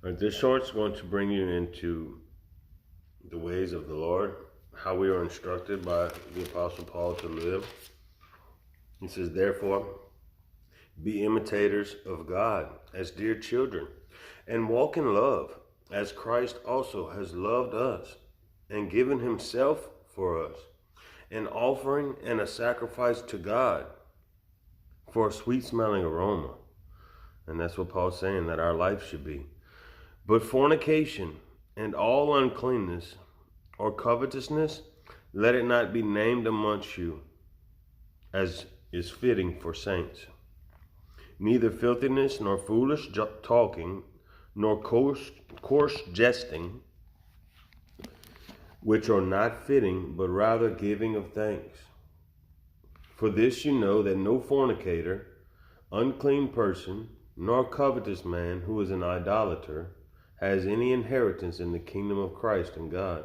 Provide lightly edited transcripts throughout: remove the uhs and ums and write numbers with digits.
All right, this short's going to bring you into the ways of the Lord, how we are instructed by the Apostle Paul to live. He says, therefore, be imitators of God as dear children, and walk in love, as Christ also has loved us, and given himself for us, an offering and a sacrifice to God for a sweet-smelling aroma. And that's what Paul's saying that our life should be. But fornication and all uncleanness or covetousness, let it not be named amongst you, as is fitting for saints. Neither filthiness, nor foolish talking, nor coarse jesting, which are not fitting, but rather giving of thanks. For this you know, that no fornicator, unclean person, nor covetous man who is an idolater has any inheritance in the kingdom of Christ and God.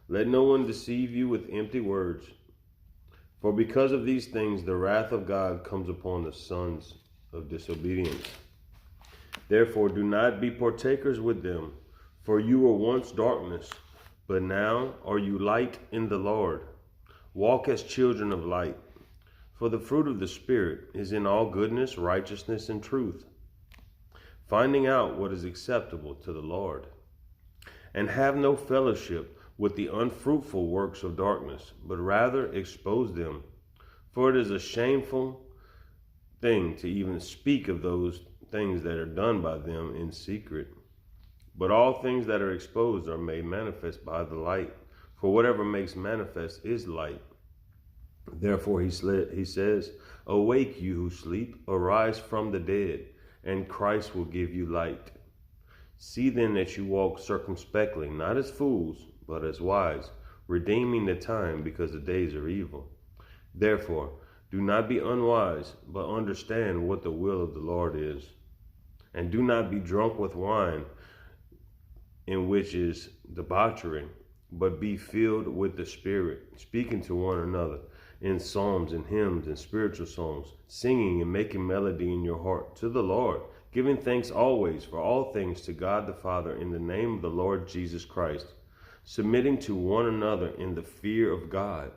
Let no one deceive you with empty words, for because of these things the wrath of God comes upon the sons of disobedience. Therefore do not be partakers with them, for you were once darkness, but now are you light in the Lord. Walk as children of light, for the fruit of the Spirit is in all goodness, righteousness, and truth, finding out what is acceptable to the Lord. And have no fellowship with the unfruitful works of darkness, but rather expose them. For it is a shameful thing to even speak of those things that are done by them in secret. But all things that are exposed are made manifest by the light. For whatever makes manifest is light. Therefore he says, awake you who sleep, arise from the dead, and Christ will give you light. See then that you walk circumspectly, not as fools, but as wise, redeeming the time, because the days are evil. Therefore, do not be unwise, but understand what the will of the Lord is. And do not be drunk with wine, in which is debauchery, but be filled with the Spirit, speaking to one another in psalms and hymns and spiritual songs, singing and making melody in your heart to the Lord, giving thanks always for all things to God the Father in the name of the Lord Jesus Christ, submitting to one another in the fear of God.